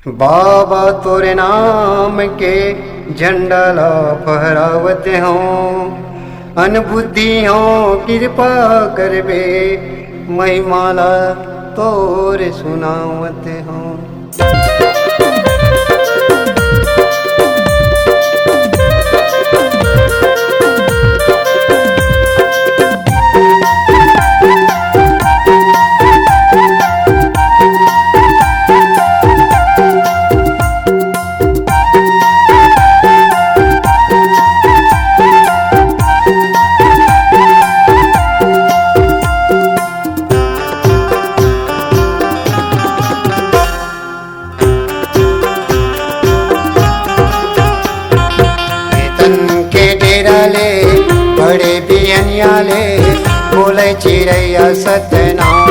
बाबा तोरे नाम के झंडा ला फहरावते हों, अनबुद्धि हों कृपा करबे, महिमाला तोरे सुनावते हों। बड़े बियनियाले बोले चिड़ैया सतनाम,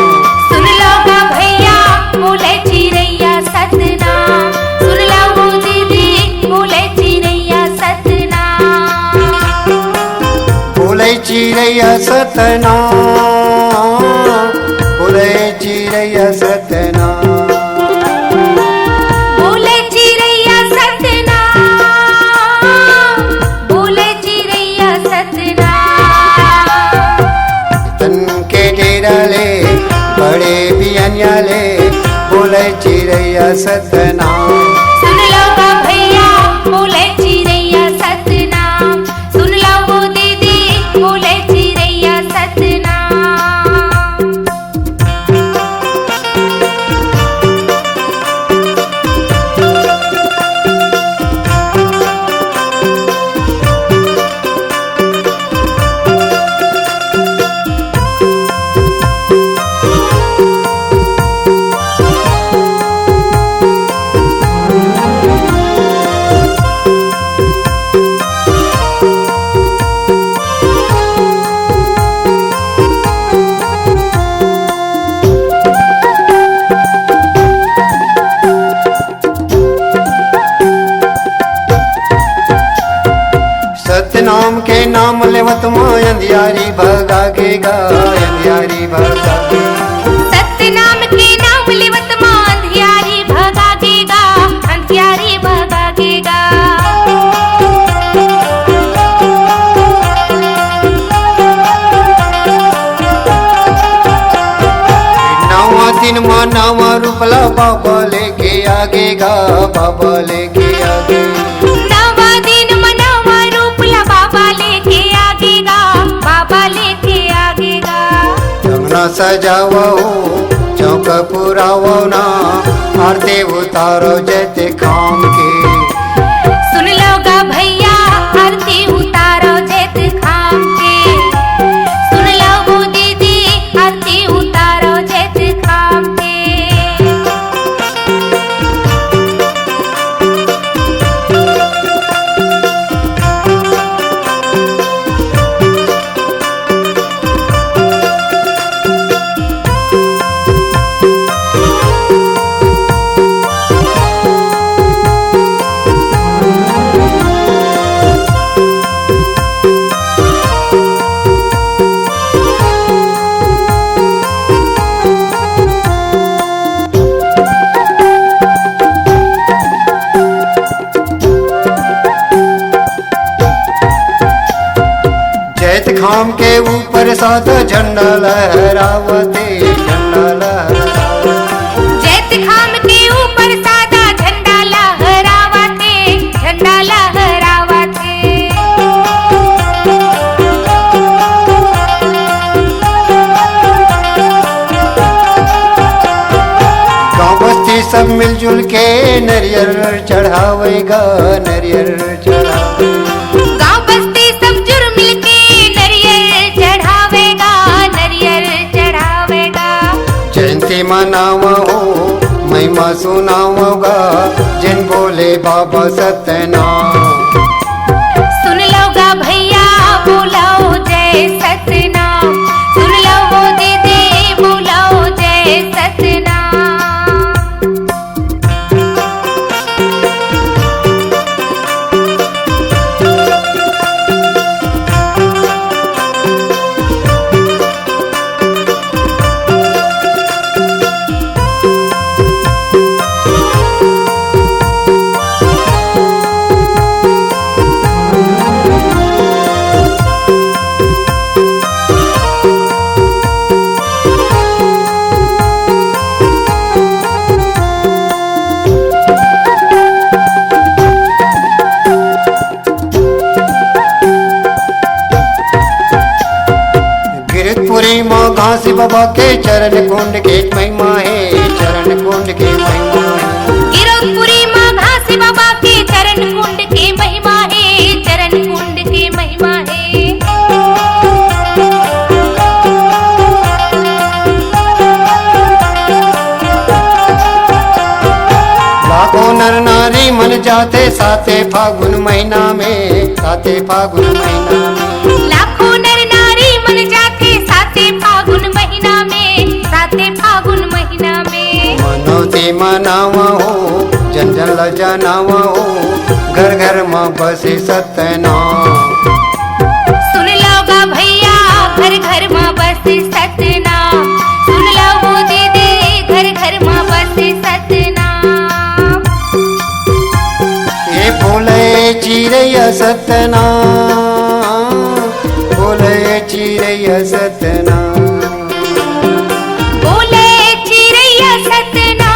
सुन लो गा भैया बोले चिड़ैया सतनाम, सुन लो दीदी बोले चिड़ैया सतनाम, बोले चिड़ैया सतनाम, बोले चिड़ैया सतनाम, बड़े बियनियाले बोले चिड़ैया सतनाम, सुन लो गा भैया बोले चिड़ैया सतनाम, सुन लो दीदी बोले चिड़ैया सतनाम। सतनाम के नाम लेवत मां अंधियारी भगागेगा, अंधियारी भगागेगा, सतनाम के नाम लेवत मां अंधियारी भगागेगा, अंधियारी भगागेगा। नवा दिन मां नवा रूपला बाबा लेके आगेगा, बाबा लेके आगेगा, सजावो चौक पुरावो ना, आरती उतारो जैते काम के, सुन लो गा भैया आरती उतारो जैते खाम के, सुन लो दीदी आरती उतारो जैते खाम के। खाम के ऊपर साथ झंडा लहरावते, झंडा लहरावते, जैत खाम के ऊपर सादा झंडा लहरावते, झंडा लहरावते। गाँव बस्ती सब मिलजुल के नरियर चढ़ावेगा, नरियर चढ़ावेगा, जयंती मनावा हो महिमा सुनावोगा, जिन बोले बाबा सतनाम, सुन लो गा भैया बोलो जय सतनाम, सुन लो दीदी बोलो जय सतनाम। घासी बाबा के चरण कुंड के महिमा है, चरण कुंड के महिमा है। गिरौदपुरी माँ घासी बाबा के चरण कुंड के महिमा है, चरण कुंड के महिमा है। लाखों नर नारी मन जाते साते फागुन महीना में, साते फागुन महीना में। लाखों नर नारी मन जाते साते फागुन महीना में, साते फागुन महीना में। मनोती मनावा हो, जन जन ल जनावा हो, घर घर में बसे सत्यनाम। सुन लोगा भैया घर घर में बसे सतनाम, सुन लो वो दीदी घर घर में बसे सतनाम। ये बोले चिड़ैया सत्यनाम, बोले चिड़ैया सत्यनाम। बोले चिड़ैया सतनाम,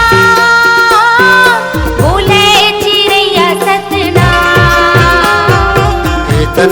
बोले चिड़ैया सतनाम। तन